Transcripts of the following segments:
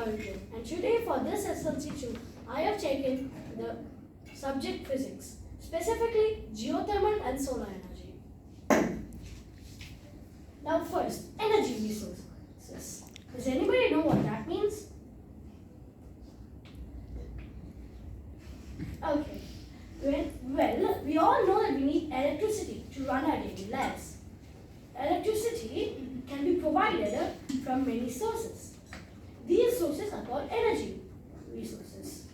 Aarudhran, and today for this SLC2, I have taken the subject physics, specifically geothermal and solar energy. Now first, energy resources. Does anybody know what that means? Okay. Well, we all know that we need electricity to run our daily lives. Electricity can be provided from many sources. These sources are called energy resources.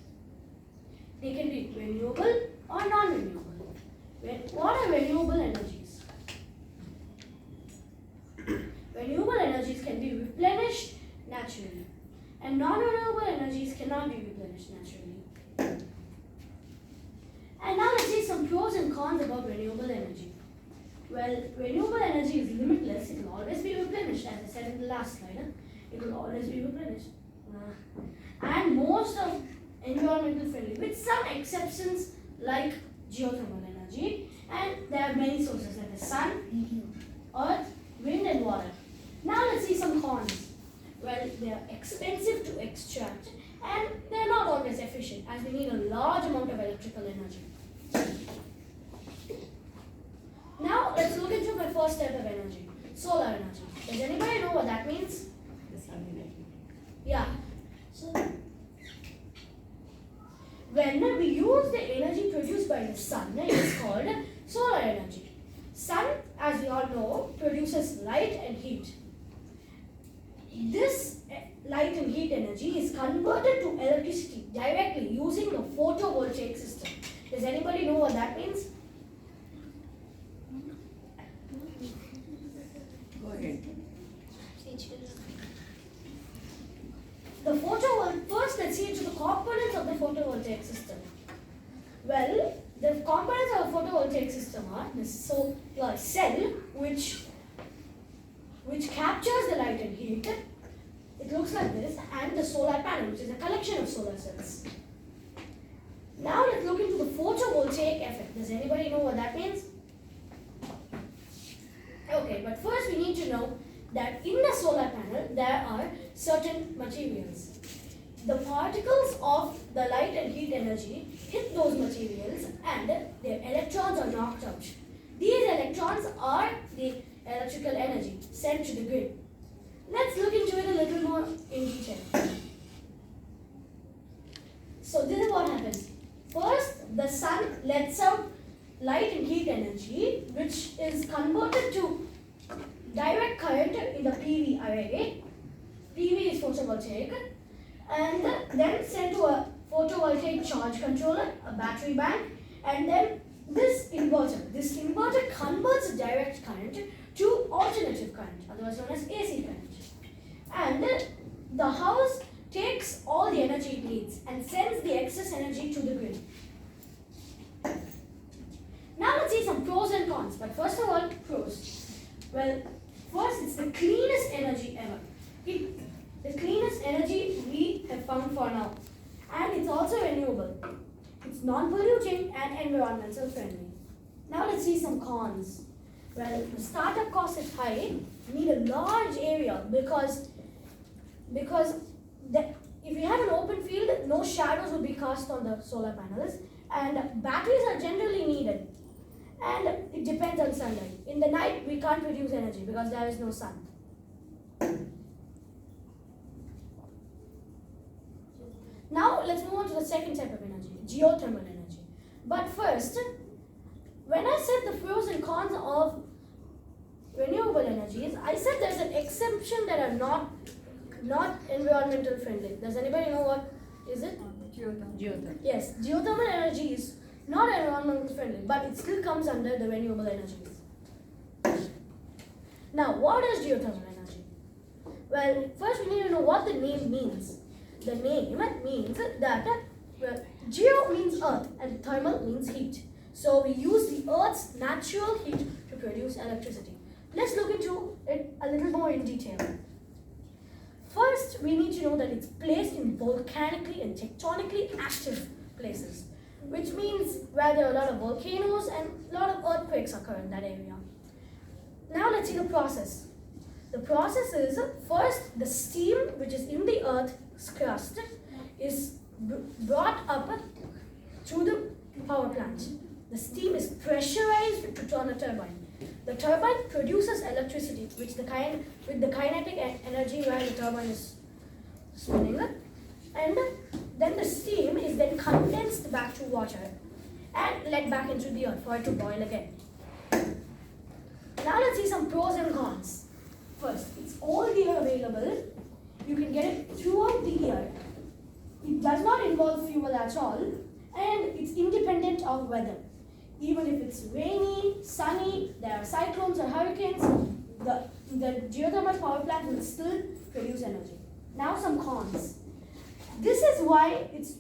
They can be renewable or non-renewable. What are renewable energies? Renewable energies can be replenished naturally, and non-renewable energies cannot be replenished naturally. And now let's see some pros and cons about renewable energy. Well, renewable energy is limitless. It will always be replenished, as I said in the last slide. It will always be replenished. And most of environmental friendly, with some exceptions like geothermal energy. And there are many sources like the sun, earth, wind and water. Now let's see some cons. Well, they are expensive to extract and they are not always efficient, as we need a large amount of electrical energy. Now let's look into my first type of energy, solar energy. Does anybody know what that means? The sun energy. Yeah. So when we use the energy produced by the sun, it is called solar energy. Sun, as we all know, produces light and heat. This light and heat energy is converted to electricity directly using the photovoltaic system. Does anybody know what that means? Go ahead. First, let's see into the components of the photovoltaic system. Well, the components of the photovoltaic system are the solar cell, which captures the light and heat. It looks like this, and the solar panel, which is a collection of solar cells. Now let's look into the photovoltaic effect. Does anybody know what that means? Okay, but first we need to know that in the solar panel there are certain materials. The particles of the light and heat energy hit those materials and their electrons are knocked out. These electrons are the electrical energy sent to the grid. Let's look into it a little more in detail. So this is what happens. First, the sun lets out light and heat energy, which is converted to direct current in the PV array. PV is photovoltaic, and then sent to a photovoltaic charge controller, a battery bank, and then this inverter. This inverter converts direct current to alternative current, otherwise known as AC current. And the house takes all the energy it needs and sends the excess energy to the grid. Now let's see some pros and cons. But first of all, pros. Well, first, it's the cleanest energy ever. The cleanest energy we have found for now. And it's also renewable. It's non-polluting and environmental friendly. Now let's see some cons. Well, the startup cost is high. You need a large area because if you have an open field, no shadows would be cast on the solar panels, and batteries are generally needed. And it depends on sunlight. In the night, we can't produce energy because there is no sun. Now, let's move on to the second type of energy, geothermal energy. But first, when I said the pros and cons of renewable energies, I said there's an exemption that are not environmental friendly. Does anybody know what is it? Geothermal. Yes, geothermal energy is not environmental friendly, but it still comes under the renewable energies. Now, what is geothermal energy? Well, first we need to know what the name means. The name means that geo means earth and thermal means heat. So we use the earth's natural heat to produce electricity. Let's look into it a little more in detail. First, we need to know that it's placed in volcanically and tectonically active places, which means where there are a lot of volcanoes and a lot of earthquakes occur in that area. Now let's see the process. The The process is first the steam which is in the earth's crust is brought up through the power plant. The steam is pressurized to turn a turbine. The turbine produces electricity with the kinetic energy while the turbine is spinning, and then the steam is then condensed back to water and let back into the earth for it to boil again. Now let's see some pros and cons. First, it's all the year available. You can get it throughout the year. It does not involve fuel at all, and it's independent of weather. Even if it's rainy, sunny, there are cyclones or hurricanes, the geothermal power plant will still produce energy. Now some cons. This is why it's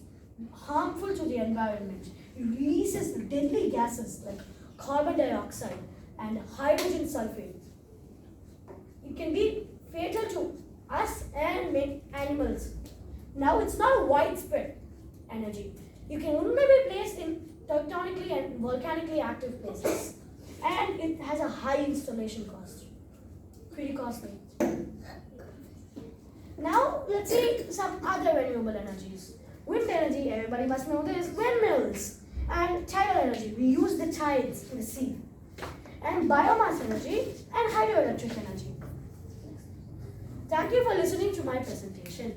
harmful to the environment. It releases deadly gases like carbon dioxide and hydrogen sulfate. It can be fatal to us and animals. Now it's not a widespread energy. You can only be placed in tectonically and volcanically active places. And it has a high installation cost. Pretty costly. Now let's see some other renewable energies. Wind energy, everybody must know this, windmills. And tidal energy, we use the tides in the sea. And biomass energy and hydroelectric energy. Thank you for listening to my presentation.